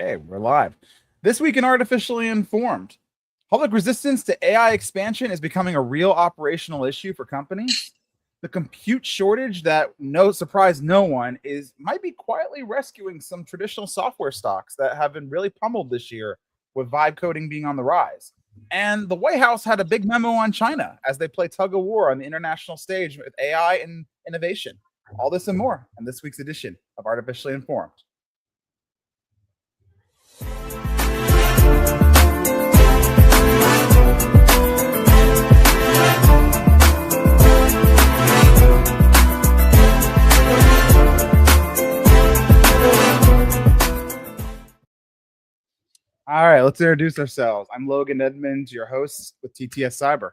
Okay, we're live. This week in Artificially Informed, public resistance to AI expansion is becoming a real operational issue for companies. The compute shortage that, no surprise, no one might be quietly rescuing some traditional software stocks that have been really pummeled this year, with vibe coding being on the rise. And the White House had a big memo on China as they play tug of war on the international stage with AI and innovation. All this and more in this week's edition of Artificially Informed. All right, let's introduce ourselves. I'm Logan Edmonds, your host with TTS Cyber.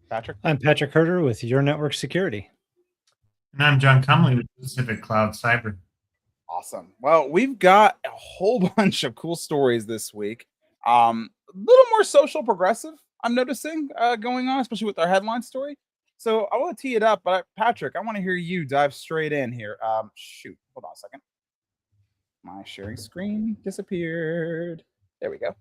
Patrick? I'm Patrick Herter with Your Network Security. And I'm John Cumley with Pacific Cloud Cyber. Awesome. Well, we've got a whole bunch of cool stories this week. A little more social progressive, I'm noticing, going on, especially with our headline story. So I want to tee it up, but Patrick, I want to hear you dive straight in here. Shoot, hold on a second. My sharing screen disappeared. There we go.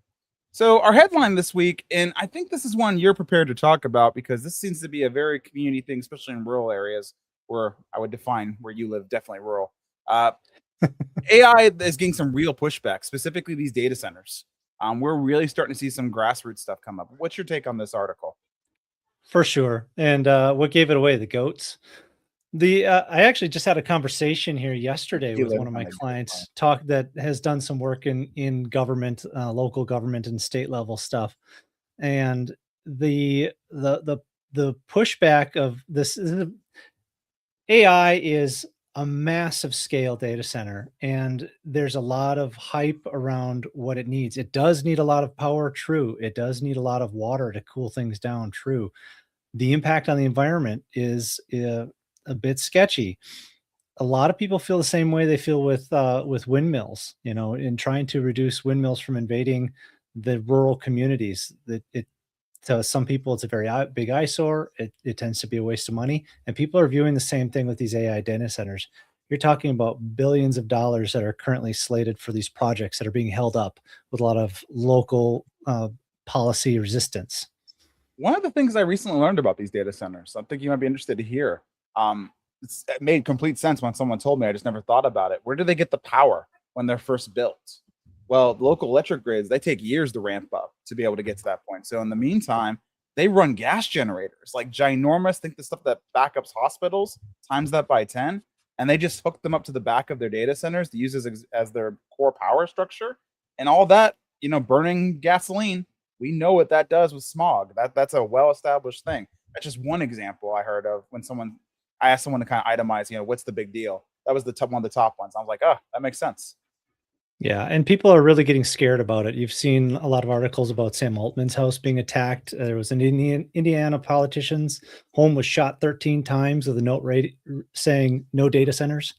So our headline this week, and I think this is one you're prepared to talk about because this seems to be a very community thing, especially in rural areas where I would define where you live, definitely rural. AI is getting some real pushback, specifically these data centers. We're really starting to see some grassroots stuff come up. What's your take on this article? For sure. And what gave it away? The goats. I actually just had a conversation here yesterday with one of my clients that has done some work in government, local government and state level stuff. And the pushback of this AI is a massive scale data center, and there's a lot of hype around what it needs. It does need a lot of power, true. It does need a lot of water to cool things down, true. The impact on the environment is a bit sketchy. A lot of people feel the same way they feel with windmills, in trying to reduce windmills from invading the rural communities. To some people, it's a very big eyesore. It tends to be a waste of money. And people are viewing the same thing with these AI data centers. You're talking about billions of dollars that are currently slated for these projects that are being held up with a lot of local policy resistance. One of the things I recently learned about these data centers, I think you might be interested to hear. It made complete sense when someone told me. I just never thought about it. Where do they get the power when they're first built? Well, the local electric grids, they take years to ramp up to be able to get to that point. So in the meantime, they run gas generators, like ginormous. Think the stuff that backups hospitals, times that by 10, and they just hook them up to the back of their data centers to use as their core power structure. And all that, burning gasoline, we know what that does with smog. That's a well-established thing. That's just one example I heard of when I asked someone to kind of itemize, what's the big deal? That was one of the top ones. I was like, oh, that makes sense. Yeah, and people are really getting scared about it. You've seen a lot of articles about Sam Altman's house being attacked. There was an Indiana politician's home was shot 13 times with a note saying no data centers.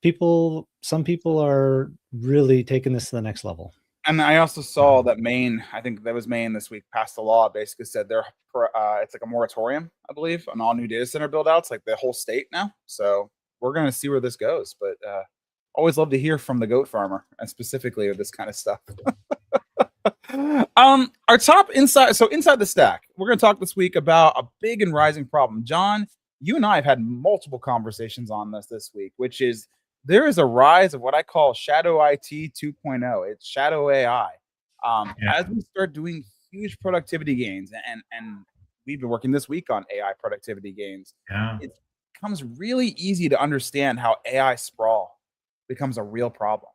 Some people are really taking this to the next level. And I also saw that Maine, I think that was Maine this week, passed a law, basically said it's like a moratorium, I believe, on all new data center build outs, like the whole state now. So we're going to see where this goes. But always love to hear from the goat farmer, and specifically with this kind of stuff. Our top inside the stack, we're going to talk this week about a big and rising problem. John, you and I have had multiple conversations on this week, which is there is a rise of what I call shadow IT 2.0. It's shadow AI. As we start doing huge productivity gains, and we've been working this week on AI productivity gains, it becomes really easy to understand how AI sprawl becomes a real problem.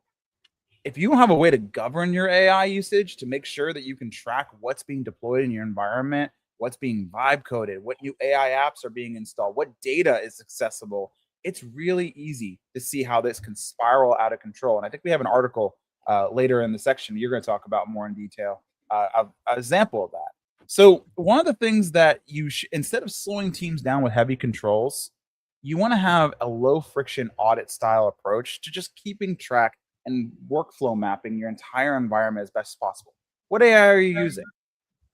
If you don't have a way to govern your AI usage to make sure that you can track what's being deployed in your environment, what's being vibe coded, what new AI apps are being installed, what data is accessible, it's really easy to see how this can spiral out of control. And I think we have an article later in the section you're going to talk about more in detail, an example of that. So one of the things that instead of slowing teams down with heavy controls, you want to have a low friction audit style approach to just keeping track and workflow mapping your entire environment as best as possible. What AI are you using?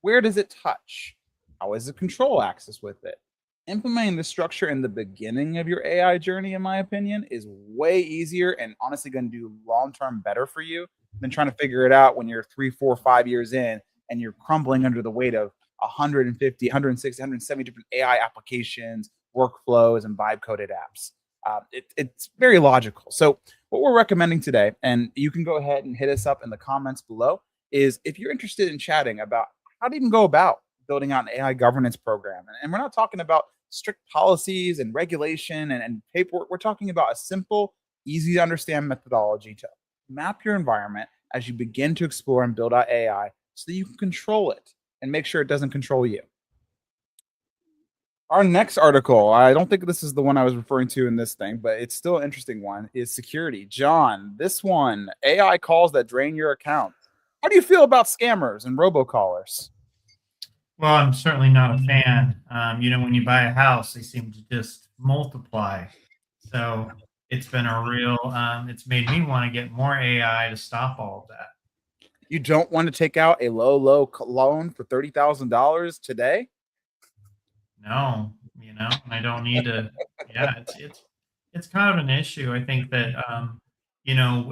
Where does it touch? How is the control access with it? implementing the structure in the beginning of your AI journey, in my opinion, is way easier and honestly going to do long-term better for you than trying to figure it out when you're 3, 4, 5 years in and you're crumbling under the weight of 150, 160, 170 different AI applications, workflows, and vibe coded apps. It's very logical. So what we're recommending today, and you can go ahead and hit us up in the comments below, is if you're interested in chatting about how to even go about building out an AI governance program. And we're not talking about strict policies and regulation and paperwork. We're talking about a simple, easy to understand methodology to map your environment as you begin to explore and build out AI so that you can control it and make sure it doesn't control you. Our next article, I don't think this is the one I was referring to in this thing, but it's still an interesting one, is security. John, this one, AI calls that drain your account. How do you feel about scammers and robocallers? Well, I'm certainly not a fan. When you buy a house, they seem to just multiply. So it's been a real, it's made me want to get more AI to stop all of that. You don't want to take out a low loan for $30,000 today? No, I don't need to. Yeah, it's kind of an issue. I think that,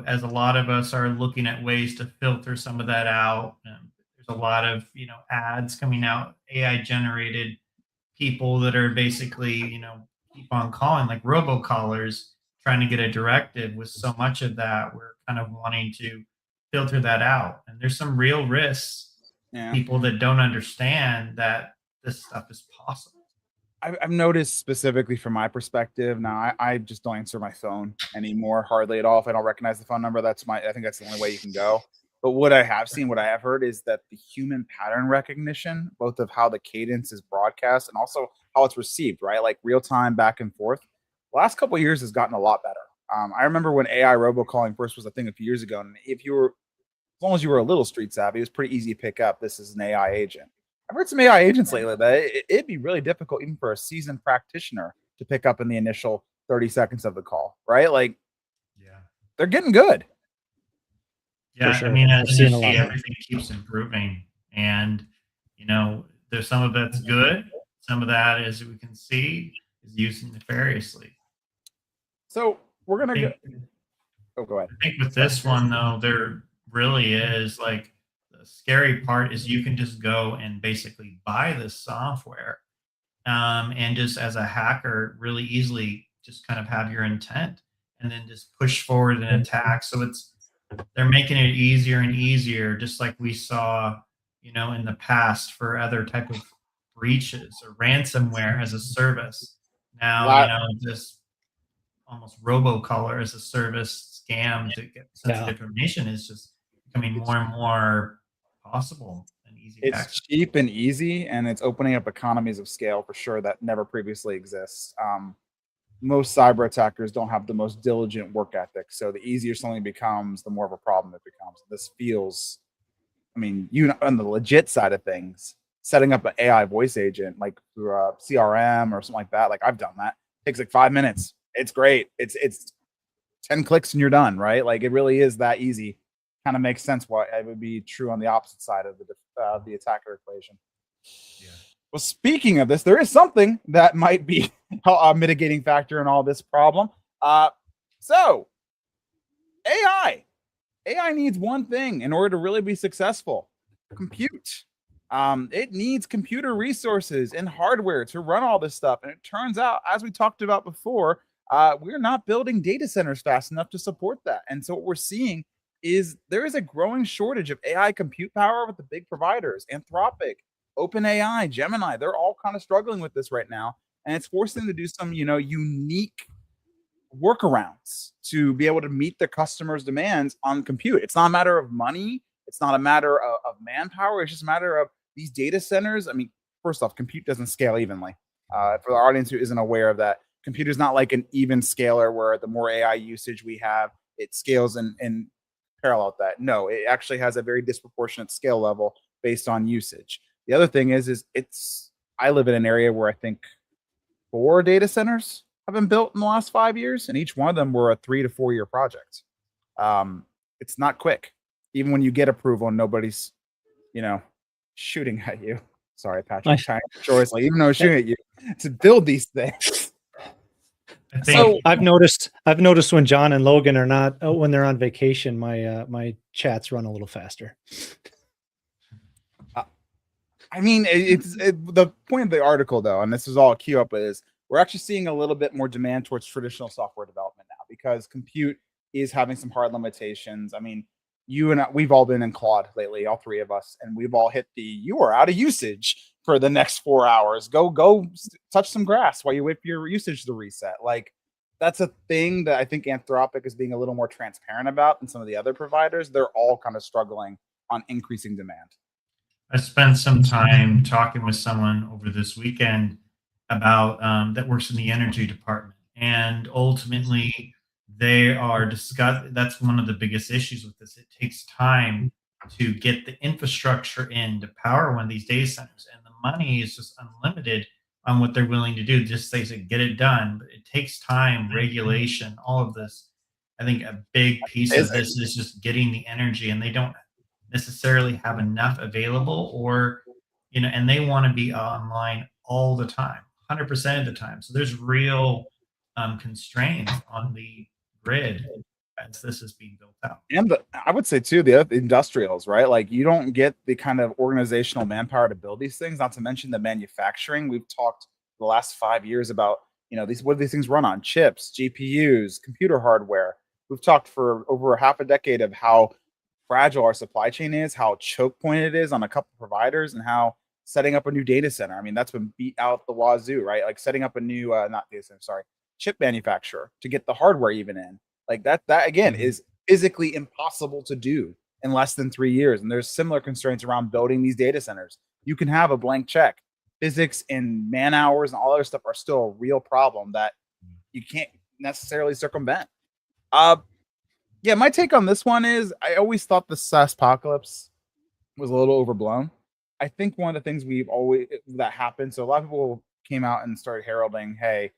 as a lot of us are looking at ways to filter some of that out, there's a lot of, ads coming out, AI generated people that are basically, keep on calling, like robocallers, trying to get a directive. With so much of that, we're kind of wanting to filter that out. And there's some real risks. Yeah. People that don't understand that this stuff is possible. I've noticed specifically from my perspective. Now, I just don't answer my phone anymore, hardly at all. If I don't recognize the phone number, I think that's the only way you can go. But what I have seen, what I have heard is that the human pattern recognition, both of how the cadence is broadcast and also how it's received, right? Like real time back and forth. The last couple of years has gotten a lot better. I remember when AI robocalling first was a thing a few years ago. And as long as you were a little street savvy, it was pretty easy to pick up this is an AI agent. I've heard some AI agents lately that it'd be really difficult even for a seasoned practitioner to pick up in the initial 30 seconds of the call, right? Like, yeah, they're getting good. Yeah, sure. I mean, as you see, everything keeps improving, and there's some of that's good. Some of that, as we can see, is used nefariously. So we're gonna go. Oh, go ahead. I think with this one though, there really is like the scary part is you can just go and basically buy this software, and just as a hacker, really easily just kind of have your intent and then just push forward an attack. So they're making it easier and easier, just like we saw, in the past for other type of breaches or ransomware as a service. Now, this almost robocaller as a service scam to get sensitive information is just becoming more and more possible and easy. It's cheap and easy, and it's opening up economies of scale for sure that never previously exists. Most cyber attackers don't have the most diligent work ethic. So the easier something becomes, the more of a problem it becomes. This feels, on the legit side of things, setting up an AI voice agent, like through a CRM or something like that. Like I've done that. It takes like 5 minutes. It's great. It's 10 clicks and you're done, right? Like it really is that easy. Kind of makes sense why it would be true on the opposite side of the attacker equation. Yeah. Well, speaking of this, there is something that might be a mitigating factor in all this problem. So AI needs one thing in order to really be successful: compute. It needs computer resources and hardware to run all this stuff. And it turns out, as we talked about before, we're not building data centers fast enough to support that. And so what we're seeing is there is a growing shortage of AI compute power with the big providers. Anthropic, OpenAI, Gemini, they're all kind of struggling with this right now. And it's forcing them to do some, unique workarounds to be able to meet the customers' demands on compute. It's not a matter of money. It's not a matter of manpower. It's just a matter of these data centers. First off, compute doesn't scale evenly. For the audience who isn't aware of that, compute is not like an even scaler where the more AI usage we have, it scales in parallel with that. No, it actually has a very disproportionate scale level based on usage. The other thing is I live in an area where I think 4 data centers have been built in the last 5 years, and each one of them were a 3 to 4 year project. It's not quick. Even when you get approval and nobody's, shooting at you. Sorry, Patrick. Choice, like even though I was shooting at you to build these things. So I've noticed when John and Logan are not when they're on vacation, my chats run a little faster. I mean, the point of the article though, and this is all queue up is we're actually seeing a little bit more demand towards traditional software development now because compute is having some hard limitations. I mean, you and I, we've all been in Claude lately, all three of us, and we've all hit you are out of usage for the next 4 hours. Go touch some grass while you wait for your usage to reset. Like that's a thing that I think Anthropic is being a little more transparent about than some of the other providers. They're all kind of struggling on increasing demand. I spent some time talking with someone over this weekend about that works in the energy department, and ultimately they are discussing that's one of the biggest issues with this. It takes time to get the infrastructure in to power one of these data centers, and the money is just unlimited on what they're willing to do. Just they say get it done, but it takes time, regulation, all of this. I think a big piece of this is just getting the energy, and they don't necessarily have enough available, or and they want to be online all the time, 100% of the time. So there's real constraints on the grid as this is being built out. And I would say too, the industrials, right? Like you don't get the kind of organizational manpower to build these things, not to mention the manufacturing. We've talked the last 5 years about, what do these things run on? Chips, GPUs, computer hardware. We've talked for over half a decade of how fragile our supply chain is, how choke point it is on a couple providers, and how setting up a new data center, I mean, that's been beat out the wazoo, right? Like setting up a new, not data center, sorry, chip manufacturer to get the hardware even in. Like that again is physically impossible to do in less than 3 years. And there's similar constraints around building these data centers. You can have a blank check. Physics and man hours and all other stuff are still a real problem that you can't necessarily circumvent. Yeah, my take on this one is I always thought the SaaS apocalypse was a little overblown. I think one of the things that happened, so a lot of people came out and started heralding, hey,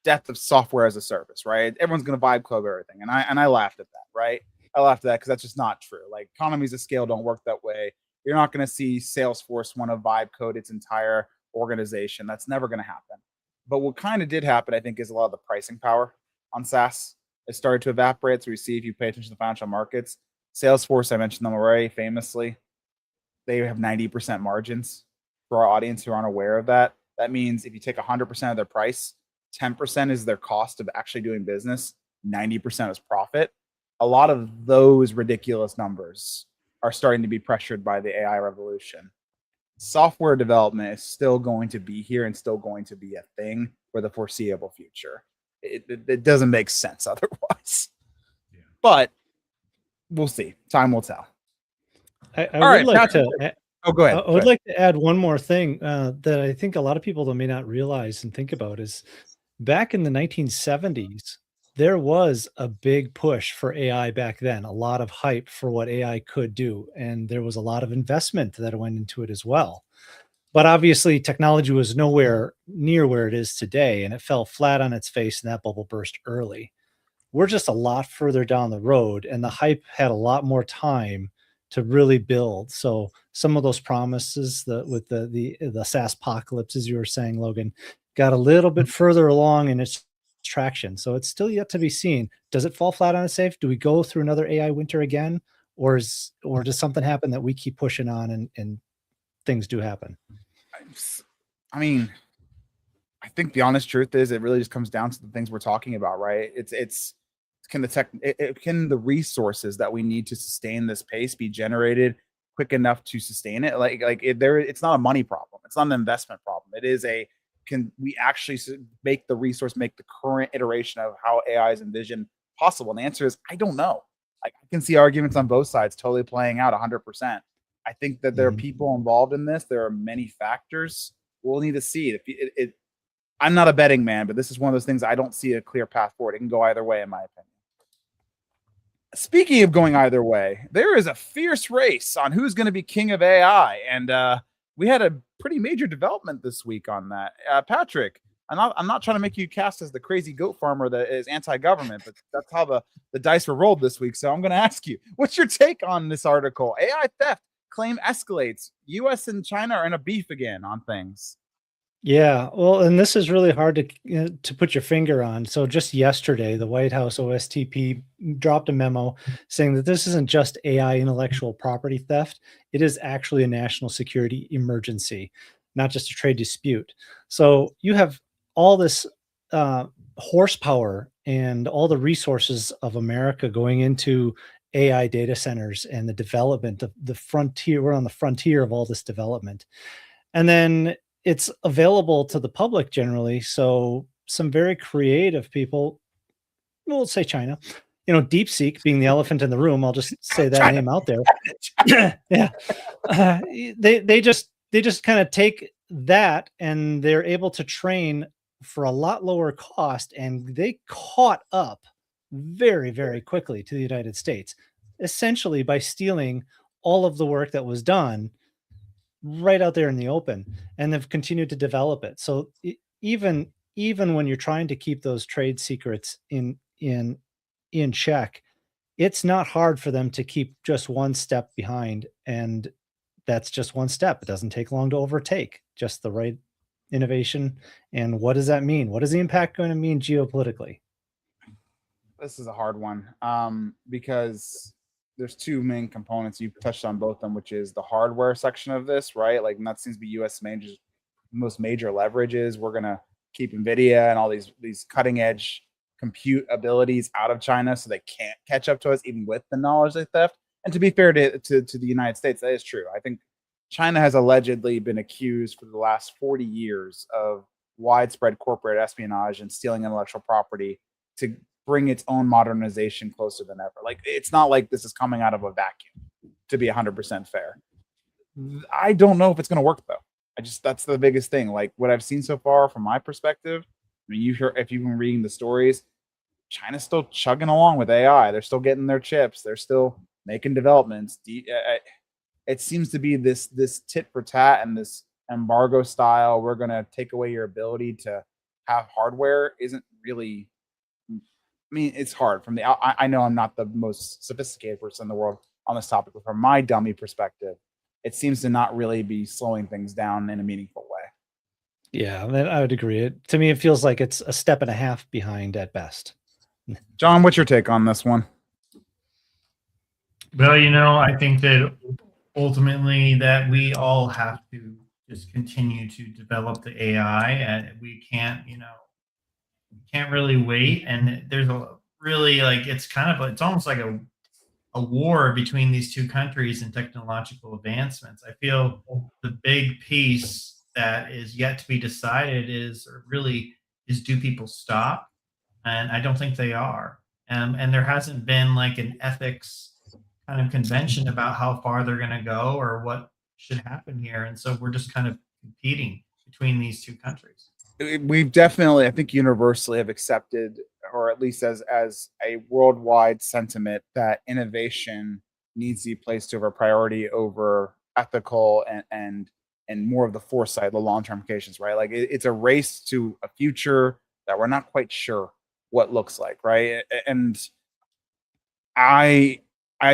death of software as a service, right? Everyone's going to vibe code everything. And I laughed at that, right? I laughed at that because that's just not true. Like economies of scale don't work that way. You're not going to see Salesforce want to vibe code its entire organization. That's never going to happen. But what kind of did happen, I think, is a lot of the pricing power on SaaS. It started to evaporate. So we see if you pay attention to the financial markets, Salesforce, I mentioned them already famously. They have 90% margins. For our audience who aren't aware of that, that means if you take 100% of their price, 10% is their cost of actually doing business, 90% is profit. A lot of those ridiculous numbers are starting to be pressured by the AI revolution. Software development is still going to be here and still going to be a thing for the foreseeable future. It doesn't make sense otherwise. Yeah. But we'll see. Time will tell. I would like to. Oh, go ahead. I would like to add one more thing that I think a lot of people may not realize and think about is back in the 1970s, there was a big push for AI back then, a lot of hype for what AI could do. And there was a lot of investment that went into it as well. But obviously, technology was nowhere near where it is today, and it fell flat on its face, and that bubble burst early. We're just a lot further down the road, and the hype had a lot more time to really build. So some of those promises with the SaaS apocalypse, as you were saying, Logan, got a little bit further along in its traction. So it's still yet to be seen. Does it fall flat on its face? Do we go through another AI winter again? Or does something happen that we keep pushing on and things do happen? I mean, I think the honest truth is it really just comes down to the things we're talking about, right? Can the resources that we need to sustain this pace be generated quick enough to sustain it? It's not a money problem. It's not an investment problem. It is can we actually make the current iteration of how AI is envisioned possible? And the answer is, I don't know. Like I can see arguments on both sides totally playing out 100%. I think that there are people involved in this. There are many factors. We'll need to see it. I'm not a betting man, but this is one of those things I don't see a clear path forward. It can go either way, in my opinion. Speaking of going either way, there is a fierce race on who's going to be king of AI. And we had a pretty major development this week on that. Patrick, I'm not trying to make you cast as the crazy goat farmer that is anti-government, but that's how the dice were rolled this week. So I'm going to ask you, what's your take on this article? AI theft claim escalates. U.S. and China are in a beef again on things. Yeah, well, and this is really hard to put your finger on. So just yesterday, the White House OSTP dropped a memo saying that this isn't just AI intellectual property theft. It is actually a national security emergency, not just a trade dispute. So you have all this horsepower and all the resources of America going into AI data centers and the development of the frontier. We're on the frontier of all this development. And then it's available to the public generally. So some very creative people, we'll say China, DeepSeek being the elephant in the room. I'll just say that China. name out there. Yeah. They just kind of take that and they're able to train for a lot lower cost. And they caught up very, very quickly to the United States, essentially by stealing all of the work that was done right out there in the open, and they've continued to develop it. So even when you're trying to keep those trade secrets in check, it's not hard for them to keep just one step behind, and that's just one step. It doesn't take long to overtake, just the right innovation. And what does that mean? What is the impact going to mean geopolitically? This is a hard one because there's two main components. You've touched on both of them, which is the hardware section of this, right? Like, and that seems to be U.S. most major leverage is we're going to keep NVIDIA and all these cutting edge compute abilities out of China so they can't catch up to us even with the knowledge they theft. And to be fair to the United States, that is true. I think China has allegedly been accused for the last 40 years of widespread corporate espionage and stealing intellectual property to bring its own modernization closer than ever. Like, it's not like this is coming out of a vacuum, to be 100% fair. I don't know if it's going to work, though. That's the biggest thing. Like, what I've seen so far from my perspective, I mean, if you've been reading the stories, China's still chugging along with AI. They're still getting their chips. They're still making developments. It seems to be this tit for tat and this embargo style. We're going to take away your ability to have hardware isn't really. I mean, it's hard from the. I know I'm not the most sophisticated person in the world on this topic, but from my dummy perspective, it seems to not really be slowing things down in a meaningful way. Yeah, I would agree. To me, it feels like it's a step and a half behind at best. John, what's your take on this one? Well, I think that ultimately that we all have to just continue to develop the AI, and we can't really wait. And there's it's almost like a war between these two countries in technological advancements. I feel the big piece that is yet to be decided is do people stop? And I don't think they are. And there hasn't been like an ethics kind of convention about how far they're going to go or what should happen here. And so we're just kind of competing between these two countries. We've definitely, I think, universally have accepted, or at least as a worldwide sentiment, that innovation needs to be placed over priority over ethical and more of the foresight, the long-term implications, right? Like, it's a race to a future that we're not quite sure what looks like, right? And I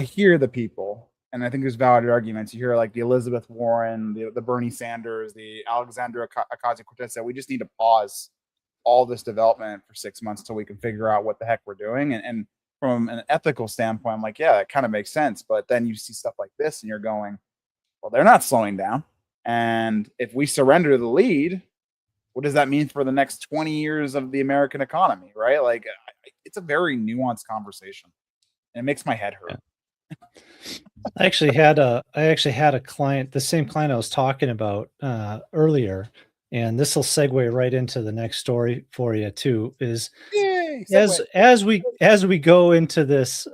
hear the people, and I think there's valid arguments. You hear like the Elizabeth Warren, the Bernie Sanders, the Alexandria Ocasio-Cortez said, we just need to pause all this development for 6 months till we can figure out what the heck we're doing. And from an ethical standpoint, I'm like, yeah, that kind of makes sense. But then you see stuff like this and you're going, well, they're not slowing down. And if we surrender the lead, what does that mean for the next 20 years of the American economy, right? Like, it's a very nuanced conversation, and it makes my head hurt. I actually had a client, the same client I was talking about earlier, and this will segue right into the next story for you too. Is as we go into this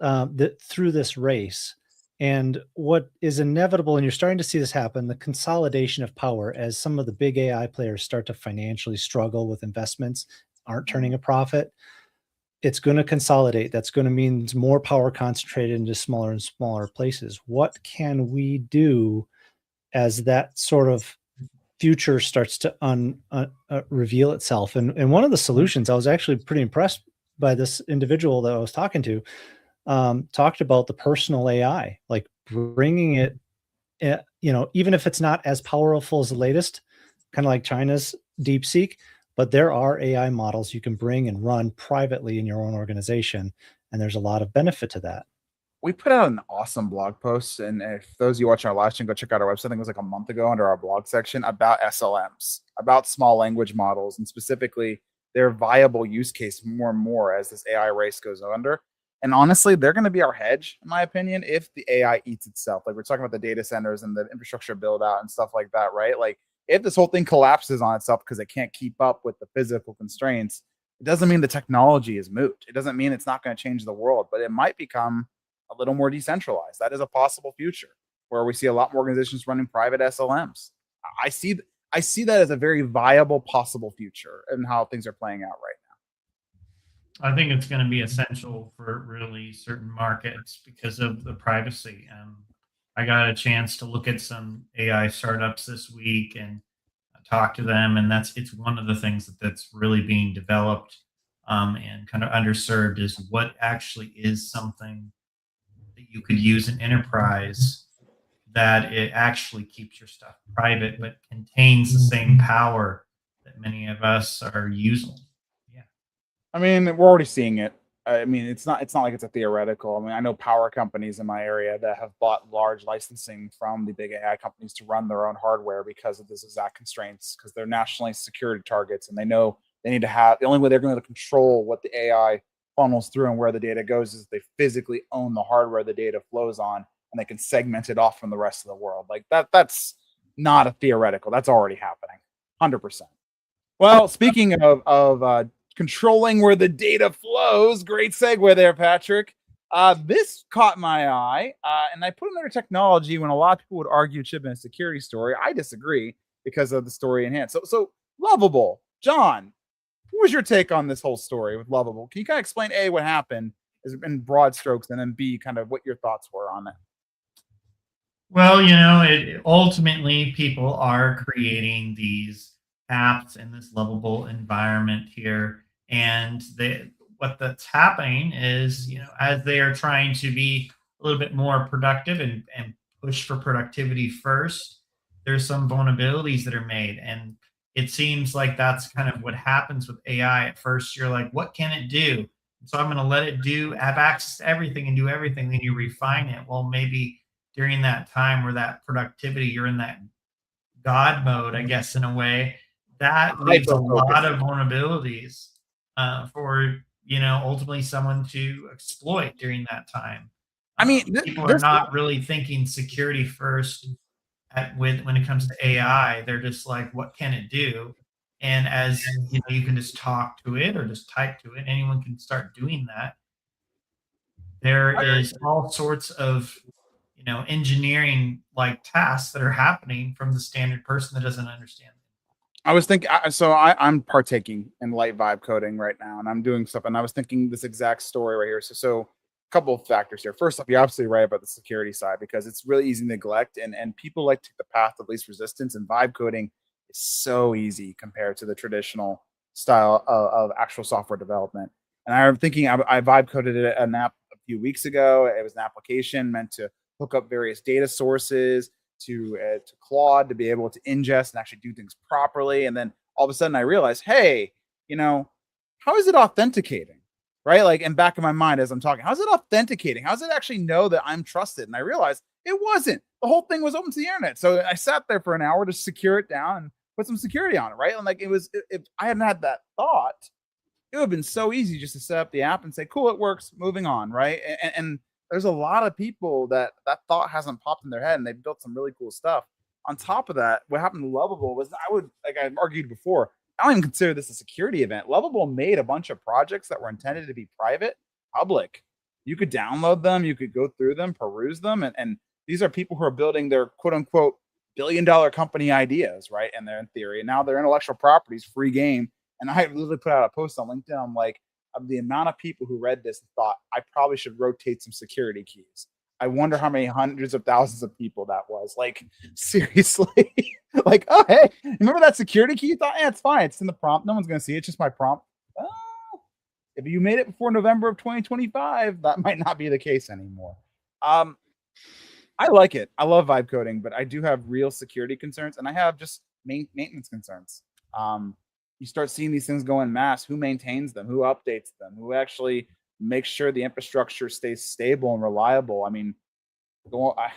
through this race, and what is inevitable, and you're starting to see this happen, the consolidation of power as some of the big AI players start to financially struggle with investments, aren't turning a profit. It's going to consolidate. That's going to mean more power concentrated into smaller and smaller places. What can we do as that sort of future starts to reveal itself? And one of the solutions, I was actually pretty impressed by this individual that I was talking to, talked about the personal AI, like bringing it even if it's not as powerful as the latest, kind of like China's DeepSeek, but there are AI models you can bring and run privately in your own organization. And there's a lot of benefit to that. We put out an awesome blog post, and if those of you watching our live stream, go check out our website. I think it was like a month ago under our blog section about SLMs, about small language models, and specifically their viable use case more and more as this AI race goes under. And honestly, they're going to be our hedge, in my opinion, if the AI eats itself. Like we're talking about the data centers and the infrastructure build out and stuff like that, right? Like if this whole thing collapses on itself because it can't keep up with the physical constraints, it doesn't mean the technology is moot. It doesn't mean it's not going to change the world, but it might become a little more decentralized. That is a possible future where we see a lot more organizations running private SLMs. I see that as a very viable possible future and how things are playing out right now. I think it's going to be essential for really certain markets because of the privacy. I got a chance to look at some AI startups this week and talk to them, and it's one of the things that's really being developed and kind of underserved is what actually is something that you could use in enterprise that it actually keeps your stuff private but contains the same power that many of us are using. Yeah, I mean, we're already seeing it. I mean, it's not like it's a theoretical. I mean, I know power companies in my area that have bought large licensing from the big AI companies to run their own hardware because of this exact constraints, because they're nationally security targets, and they know they need to have the only way they're going to control what the AI funnels through and where the data goes is they physically own the hardware the data flows on, and they can segment it off from the rest of the world. Like that's not a theoretical. That's already happening, 100%. Well, speaking of controlling where the data flows, great segue there, Patrick. This caught my eye, and I put another technology when a lot of people would argue it should have been a security story. I disagree because of the story in hand. So Lovable, John, what was your take on this whole story with Lovable? Can you kind of explain A, what happened in broad strokes, and then B, kind of what your thoughts were on it? Well, ultimately people are creating these apps in this Lovable environment here, and what that's happening is, as they are trying to be a little bit more productive and push for productivity first, there's some vulnerabilities that are made, and it seems like that's kind of what happens with AI. At first, you're like, what can it do? So I'm going to let it have access to everything and do everything. Then you refine it. Well, maybe during that time where that productivity, you're in that God mode, I guess, in a way, that leaves a lot of vulnerabilities for, ultimately someone to exploit during that time. I mean, people are not really thinking security first when it comes to AI. They're just like, what can it do? And as you can just talk to it or just type to it. Anyone can start doing that. There is all sorts of engineering like tasks that are happening from the standard person that doesn't understand. I was thinking, I'm partaking in light vibe coding right now, and I'm doing stuff, and I was thinking this exact story right here. So a couple of factors here. First off, you're absolutely right about the security side, because it's really easy to neglect, and people like to take the path of least resistance, and vibe coding is so easy compared to the traditional style of actual software development. And I'm thinking, I vibe coded an app a few weeks ago. It was an application meant to hook up various data sources to Claude to be able to ingest and actually do things properly. And then all of a sudden I realized, hey, how is it authenticating? Right? Like, in back of my mind as I'm talking, how's it authenticating? How does it actually know that I'm trusted? And I realized it wasn't. The whole thing was open to the internet. So I sat there for an hour to secure it down and put some security on it. Right? And like, if I hadn't had that thought, it would have been so easy just to set up the app and say, cool, it works, moving on. Right? And there's a lot of people that thought hasn't popped in their head, and they've built some really cool stuff. On top of that, what happened to Lovable was, like I argued before, I don't even consider this a security event. Lovable made a bunch of projects that were intended to be private, public. You could download them, you could go through them, peruse them, and these are people who are building their quote unquote billion-dollar company ideas, right? And they're in theory, and now their intellectual properties, free game. And I literally put out a post on LinkedIn. I'm like, of the amount of people who read this and thought, I probably should rotate some security keys. I wonder how many hundreds of thousands of people that was. Like, seriously. Like, oh, hey, remember that security key? You thought, it's fine. It's in the prompt. No one's going to see it. It's just my prompt. If you made it before November of 2025, that might not be the case anymore. I I like it. I love vibe coding, but I do have real security concerns, and I have just maintenance concerns. You start seeing these things go en masse. Who maintains them? Who updates them? Who actually makes sure the infrastructure stays stable and reliable? I mean, I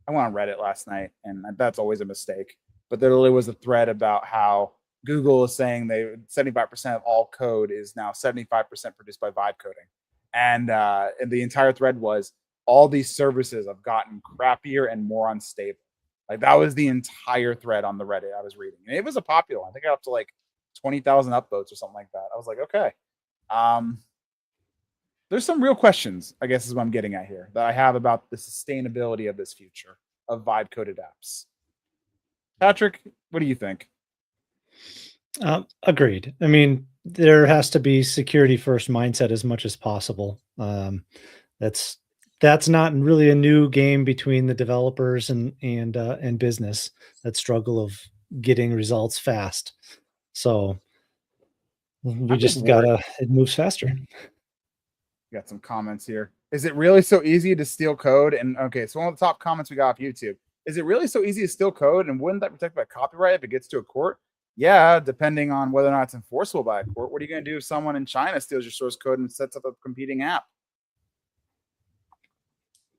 went on Reddit last night, and that's always a mistake. But there literally was a thread about how Google is saying 75% of all code is now 75% produced by vibe coding, and the entire thread was all these services have gotten crappier and more unstable. Like that was the entire thread on the Reddit I was reading, and it was a popular one. I think I got up to like 20,000 upvotes or something like that. I was like, okay. There's some real questions, I guess is what I'm getting at here, that I have about the sustainability of this future of vibe coded apps. Patrick, what do you think? Agreed. I mean, there has to be security first mindset as much as possible. That's not really a new game between the developers and business, that struggle of getting results fast. So we just gotta, it moves faster. Got some comments here. Is it really so easy to steal code? And okay, so one of the top comments we got off YouTube. Is it really so easy to steal code? And wouldn't that protect by copyright if it gets to a court? Yeah, depending on whether or not it's enforceable by a court. What are you going to do if someone in China steals your source code and sets up a competing app?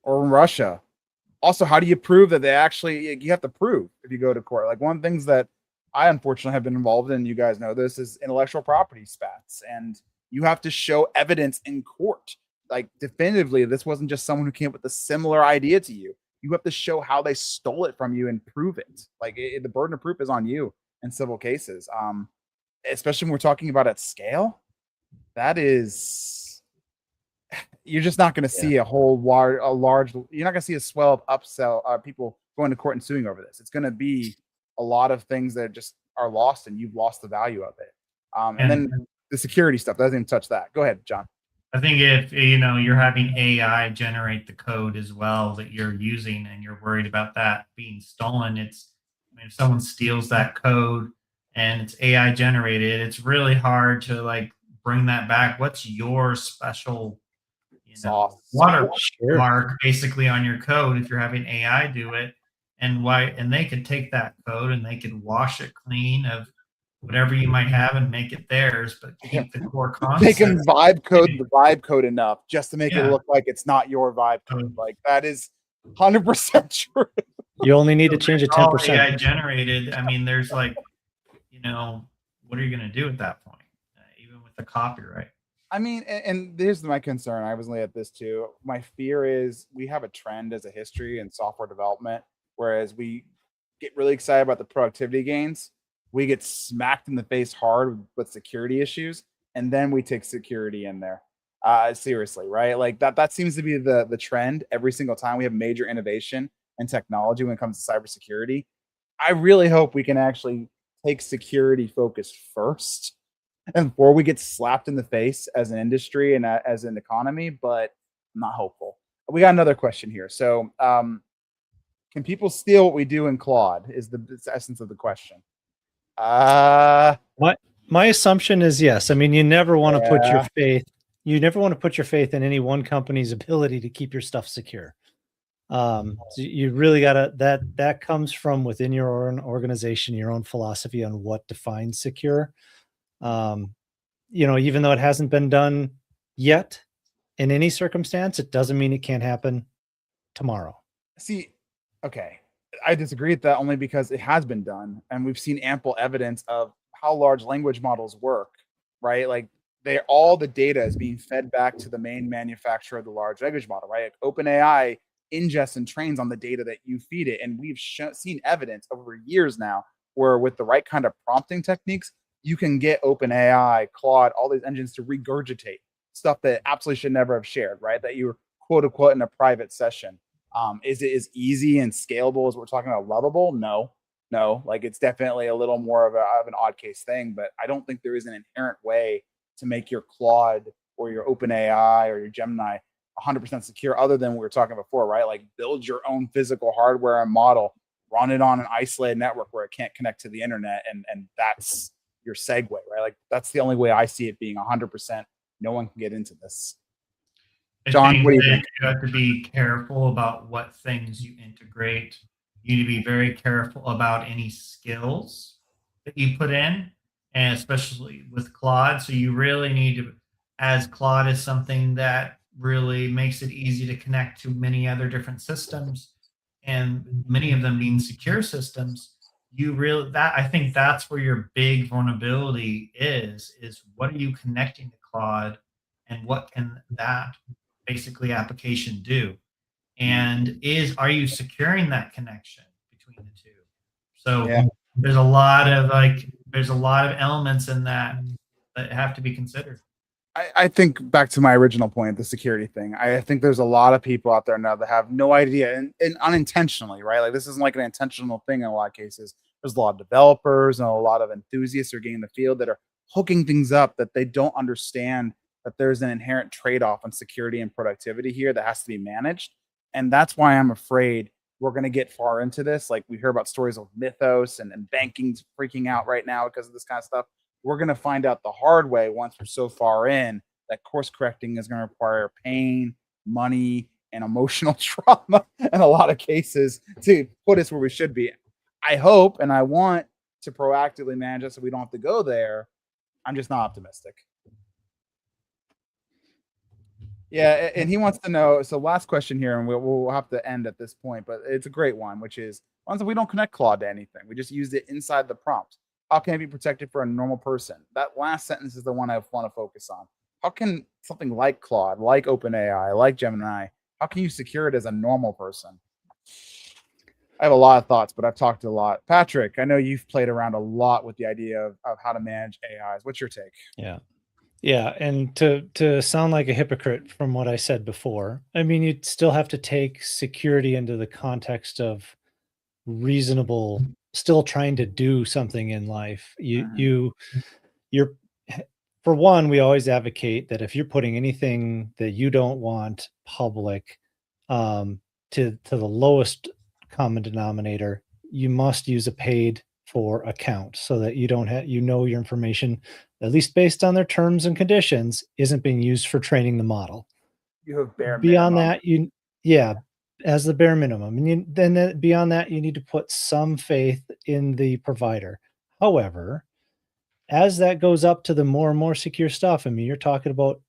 Or in Russia? Also, how do you prove that you have to prove if you go to court? Like one of the things that I unfortunately have been involved in, you guys know this, is intellectual property spats. And you have to show evidence in court. Like definitively, this wasn't just someone who came up with a similar idea to you. You have to show how they stole it from you and prove it. Like the burden of proof is on you in civil cases. Especially when we're talking about at scale. That is, you're just not going to see a large, you're not going to see a swell of upsell people going to court and suing over this. It's going to be a lot of things that just are lost, and you've lost the value of it. And then the security stuff doesn't even touch that. Go ahead, John. I think if you're having AI generate the code as well that you're using, and you're worried about that being stolen, if someone steals that code and it's AI generated, it's really hard to like bring that back. What's your special watermark basically on your code if you're having AI do it? And they could take that code and they could wash it clean of whatever you might have and make it theirs, but keep the core concept. They can vibe code the vibe code enough just to make it look like it's not your vibe code. Like that is 100% true. You only need to change it 10%. AI generated. I mean, there's like, what are you going to do at that point? Even with the copyright. I mean, and here's my concern. I was looking at this too. My fear is we have a trend as a history in software development, whereas we get really excited about the productivity gains, we get smacked in the face hard with security issues, and then we take security in there. Seriously, right? Like that seems to be the trend every single time we have major innovation and technology when it comes to cybersecurity. I really hope we can actually take security focus first and before we get slapped in the face as an industry and as an economy, but I'm not hopeful. We got another question here. So can people steal what we do in Claude is the essence of the question. My assumption is yes. I mean, you never want to put your faith. You never want to put your faith in any one company's ability to keep your stuff secure. So you really gotta, that comes from within your own organization, your own philosophy on what defines secure. Even though it hasn't been done yet in any circumstance, it doesn't mean it can't happen tomorrow. See, okay. I disagree with that only because it has been done, and we've seen ample evidence of how large language models work, right? Like all the data is being fed back to the main manufacturer of the large language model, right? Like OpenAI ingests and trains on the data that you feed it. And we've seen evidence over years now where with the right kind of prompting techniques, you can get OpenAI, Claude, all these engines to regurgitate stuff that absolutely should never have shared, right? That you were quote unquote in a private session. Is it as easy and scalable as we're talking about lovable? No. Like it's definitely a little more of an odd case thing, but I don't think there is an inherent way to make your Claude or your OpenAI or your Gemini 100% secure other than what we were talking before, right? Like build your own physical hardware and model, run it on an isolated network where it can't connect to the internet. And that's your segue, right? Like that's the only way I see it being 100%. No one can get into this. John, what do you think? You have to be careful about what things you integrate. You need to be very careful about any skills that you put in, and especially with Claude. So you really need to, as Claude is something that really makes it easy to connect to many other different systems, and many of them being secure systems. I think that's where your big vulnerability is what are you connecting to Claude, and what can that basically application do, and are you securing that connection between the two? So Yeah. there's a lot of elements in that have to be considered. I think back to my original point, the security thing. I think there's a lot of people out there now that have no idea, and unintentionally, right? Like, this isn't like an intentional thing in a lot of cases. There's a lot of developers and a lot of enthusiasts who are getting in the field that are hooking things up that they don't understand, that there's an inherent trade-off on security and productivity here that has to be managed. And that's why I'm afraid we're going to get far into this. Like, we hear about stories of Mythos and banking's freaking out right now because of this kind of stuff. We're going to find out the hard way once we're so far in that course correcting is going to require pain, money, and emotional trauma in a lot of cases to put us where we should be. I hope and I want to proactively manage it so we don't have to go there. I'm just not optimistic. Yeah, and he wants to know, so last question here, and we'll have to end at this point, but it's a great one, which is, once we don't connect Claude to anything, we just used it inside the prompt. How can it be protected for a normal person? That last sentence is the one I want to focus on. How can something like Claude, like OpenAI, like Gemini, how can you secure it as a normal person? I have a lot of thoughts, but I've talked a lot. Patrick, I know you've played around a lot with the idea of how to manage AIs. What's your take? Yeah, and to sound like a hypocrite from what I said before, I mean, you'd still have to take security into the context of reasonable, still trying to do something in life. You're for one, we always advocate that if you're putting anything that you don't want public, to the lowest common denominator, you must use a paid for account so that you don't have, your information, at least based on their terms and conditions, isn't being used for training the model. You have bare Beyond minimum. that, as the bare minimum. And then beyond that, you need to put some faith in the provider. However, as that goes up to the more and more secure stuff, I mean, you're talking about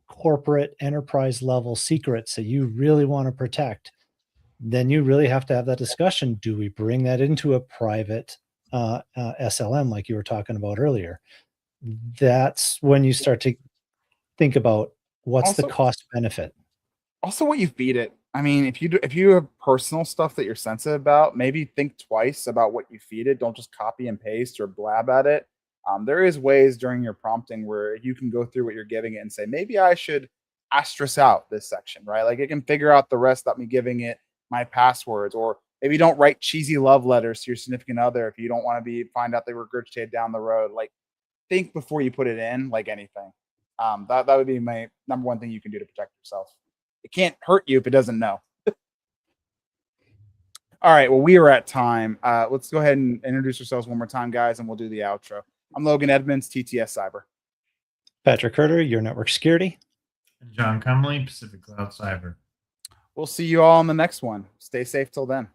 corporate enterprise level secrets that you really want to protect. Then you really have to have that discussion. Do we bring that into a private SLM like you were talking about earlier? That's when you start to think about what's the cost benefit. Also, what you feed it. I mean, if you have personal stuff that you're sensitive about, maybe think twice about what you feed it. Don't just copy and paste or blab at it. There is ways during your prompting where you can go through what you're giving it and say, maybe I should asterisk out this section, right? Like, it can figure out the rest without me giving it my passwords, or maybe don't write cheesy love letters to your significant other if you don't want to find out they regurgitate down the road. Like, think before you put it in, like anything. That would be my number one thing you can do to protect yourself. It can't hurt you if it doesn't know. All right, well, we are at time. Let's go ahead and introduce ourselves one more time, guys, and we'll do the outro. I'm Logan Edmonds, TTS Cyber. Patrick Herter, your network security. And John Cumley, Pacific Cloud Cyber. We'll see you all in the next one. Stay safe till then.